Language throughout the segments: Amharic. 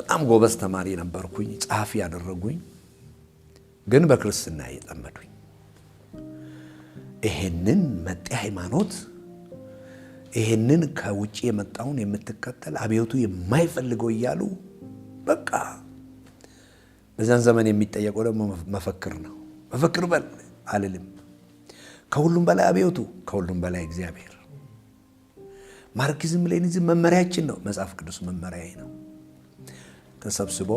በጣም ጎበዝ ተማሪ ነበርኩኝ ጻፊ ያደረጉኝ ግን በክርስትና የጠመዱኝ ይሄንን መጤ ሃይማኖት ይሄንን ከውጪ የመጣውን የምትከተል አብዮቱ የማይፈልገው ይያሉ በቃ በዛን ዘመን የሚጠየቀው ደግሞ መፈክር ነው መፈክር በል አልልም ከሁሉም በላይ አብዮቱ ከሁሉም በላይ እግዚአብሔር ማርክሲዝም ሌኒዝም መመሪያችን ነው መጽሐፍ ቅዱስ መመሪያዬ ነው ተሰብስቦ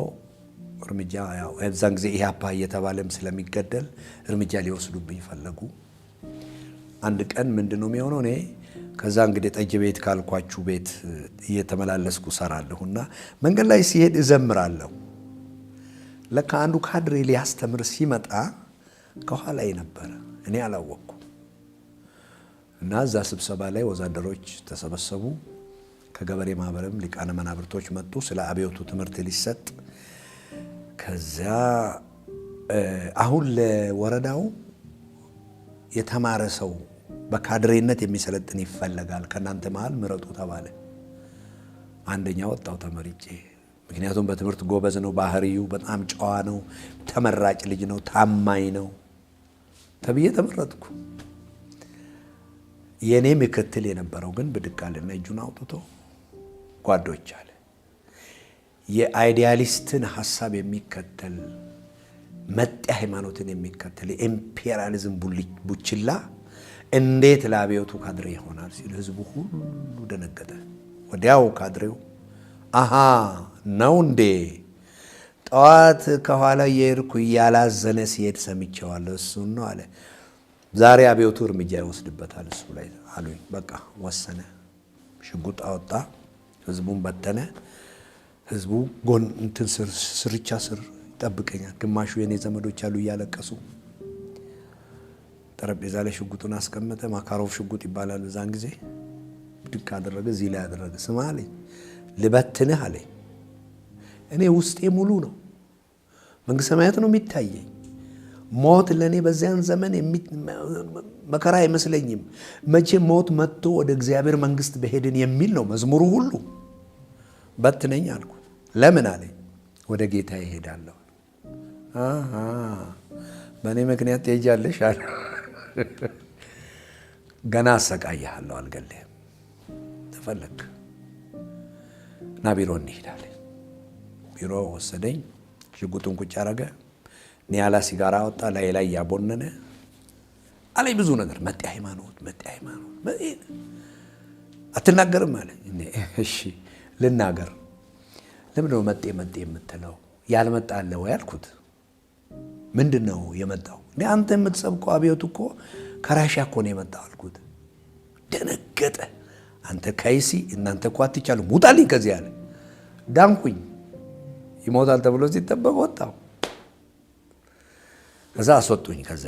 እርምጃ ያው እዛን ጊዜ ኢህአፓ እየተባለም ስለሚገደል እርምጃ ሊወስዱብኝ ፈለጉ አንድ ቀን ምንድነው የሚሆነው እኔ ከዛ እንግዲህ ጠጅ ቤት ካልኳችሁ ቤት እየተመላለስኩ ሰራለሁና መንገድ ላይ ሲሄድ እዘምራለሁ ለካ አንዱ ካድሬ ሊያስተምር ሲመጣ ከኋላዬ ነበር እኔ አላወቅኩ እና እዛ ስብሰባ ላይ ወዛደሮች ተሰበሰቡ ከገበሬ ማህበርም ሊቃነ መናብርቶች መጡ ስለ አብዮቱ ትምህርት ሊሰጥ ከዛ አሁን ለወረዳው የተማረ ሰው በካድሬነት የሚሰለጥን ይፈልጋል ከናንተ መሃል ምረጡ ተባለ አንደኛው ወጣው ተመርጬ ምክንያቱም በትምህርት ጎበዝ ነው ባህሪው በጣም ጨዋ ነው ተመራጭ ልጅ ነው ታማኝ ነው ተብዬ ተመረጥኩ የኔ ምክትል የነበረው ግን በድቃልና እጁን አውጥቶ ጓዶች አለ የአይዲያሊስትን ሐሳብ የሚከተል መጤ ሃይማኖትን የሚከተል ኢምፔሪያሊዝም ቡችላ እንዴት ለአብዮቱ ካድሬ ይሆናል ሲል ህዝቡ ሁሉ ደነገጠ ወዲያው ካድሬው አሃ ነው እንዴ ጧት ከኋላ የርኩ ያላዘነ ሲሄድ ሰምቼዋለሁ እሱ ነው አለ ዛሬ አብዮቱ እርምጃ ይወስድበታል እሱ ላይ አሉኝ በቃ ወሰነ ሽጉጥ አወጣ ህዝቡን በተነ ህዝቡ ጎን እንትን ስርቻ ስር ይጠብቀኛል ግማሹ የኔ ዘመዶች አሉ ያለቀሱ ጠረጴዛ ላይ ሽጉጡን አስቀመጠ ማካሮቭ ሽጉጥ ይባላል ዛን ጊዜ ድካ አደረገ እዚህ ላይ አደረገ ስማ አለኝ ልበትንህ አለኝ እኔ ውስጤ ሙሉ ነው መንግስተ ሰማያት ነው የሚታየኝ ሞት ለኔ በዚያን ዘመን መከራ አይመስለኝም መቼ ሞት መጥቶ ወደ እግዚአብሔር መንግስት በሄድን የሚል ነው መዝሙሩ ሁሉ በትነኝ አልኩት ለምን አለኝ ወደ ጌታ ይሄዳለሁ አሃ በኔ ምክንያት ትሄጃለሽ አለ ገና አሰቃያለሁ አልገለህም ተፈለክ ና ቢሮ እንሄዳለን ቢሮ ወሰደኝ ሽጉጡን ቁጭ አረገ ኒያላ ሲጋራ ወጣ ላይ ያቦነነ አለኝ ብዙ ነገር መጤ ሃይማኖት አትናገርም አለ እሺ ልናገር ለምንድነው መጤ የምትለው ያልመጣ አለ ወይ አልኩት ምንድነው የመጣው እኔ አንተ የምትሰብከው አብዮቱ እኮ ከራሻ እኮ ነው የመጣው አልኩት ደነገጠ አንተ ካይሲ እናንተ እኮ አትቻሉ ሙታልኝ ከዚህ አለ ዳንኩኝ ይሞታል ተብሎ ሲጠበቅ ወጣው ከዛ አስወጡኝ ከዛ